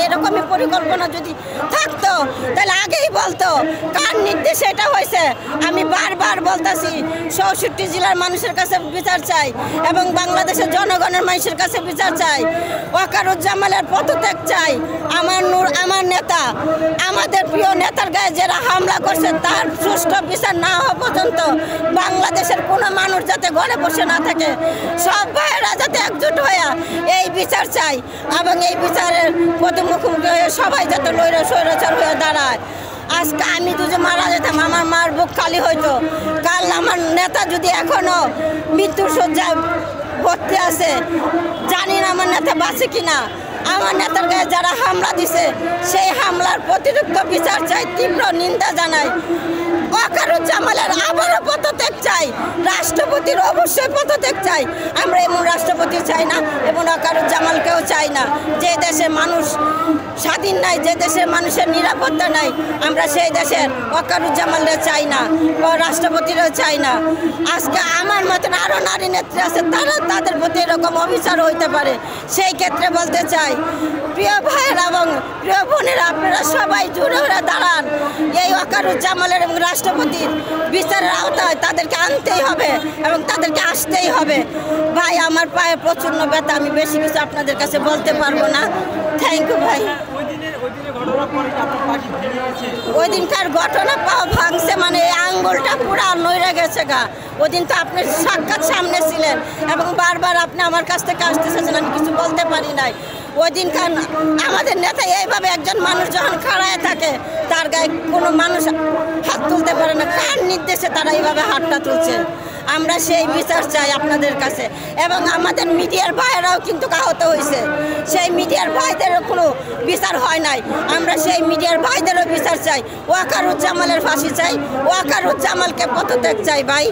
এরকমই পরিকল্পনা যদি থাকতো তাহলে আগেই বলতো কার নির্দেশে এটা হয়েছে। আমি বারবার বলতেছি ৬৪ জেলার মানুষের কাছে বিচার চাই এবং বাংলাদেশের জনগণের মানুষের কাছে বিচার চাই। ওয়াকারুজ্জামানের পদত্যাগ চাই। আমার নেতা, আমাদের প্রিয় নেতার গায়ে যারা হামলা করছে তার সুষ্ঠু বিচার না হওয়া পর্যন্ত বাংলাদেশের কোনো মানুষ যাতে ঘরে বসে না থাকে, সব ভাইয়েরা যাতে একজোট হয়ে এই বিচার চাই এবং এই বিচারের প্রতি মুখোমুখি হয়ে সবাই যাতে স্বৈরাচার হয়ে দাঁড়ায়। আজকে আমি যদি মারা যেতাম আমার মার বুক খালি হইতো। কাল আমার নেতা যদি এখনো মৃত্যুর শয্যায় ভর্তি আছে, জানি না আমার নেতা বাঁচে কিনা। আমার নেতার গায়ে যারা হামলা দিছে সেই হামলার প্রতিরুক্ত বিচার চাই, তীব্র নিন্দা জানাই। ওয়াকারুজ্জামানের আবারও পদত্যাগ চাই, রাষ্ট্রপতির অবশ্যই পদত্যাগ চাই। আমরা এমন রাষ্ট্রপতি চাই না এবং ওয়াকারুজ্জামানকেও চাই না। যে দেশে মানুষ স্বাধীন নাই, যে দেশের মানুষের নিরাপত্তা নাই, আমরা সেই দেশের ওয়াকারুজ্জামানরা চাই না, রাষ্ট্রপতিরাও চাই না। আজকে আমার মতন আরও নারী নেত্রী আছে, তাদের প্রতি এরকম অবিচার হইতে পারে। সেই ক্ষেত্রে বলতে চাই, প্রিয় ভাইয়েরা এবং প্রিয় বোনেরা, আপনারা সবাই জুড়ে হয়ে দাঁড়ান। এই ওয়াকারুজ্জামানের এবং রাষ্ট্রপতির বিচারের আওতায় তাদেরকে আনতেই হবে এবং তাদেরকে আসতেই হবে। ভাই, আমার পায়ে প্রচণ্ড ব্যথা, আমি বেশি কিছু আপনাদের কাছে বলতে পারবো না। থ্যাংক ইউ ভাই। ওই দিনকার ঘটনা পাওয়া ভাঙছে মানে এই আঙ্গুলটা পুরা নইরে গেছে গা। ওই দিন তো আপনি সাক্ষাৎ সামনে ছিলেন এবং বারবার আপনি আমার কাছ থেকে আসতেছেন, আমি কিছু বলতে পারি নাই। ওই দিনকার আমাদের নেতা এইভাবে একজন মানুষ যখন খাড়ায় থাকে তার গায়ে কোনো মানুষ হাত তুলতে পারে না। কার নির্দেশে তারা এইভাবে হাতটা তুলছে? আমরা সেই বিচার চাই আপনাদের কাছে। এবং আমাদের মিডিয়ার ভাইয়েরাও কিন্তু আহত হয়েছে, সেই মিডিয়ার ভাইদেরও কোনো বিচার হয় নাই। আমরা সেই মিডিয়ার ভাইদেরও বিচার চাই। ওয়াকারুজ্জামানের ফাঁসি চাই, ওয়াকারুজ্জামানকে পদত্যাগ চাই ভাই।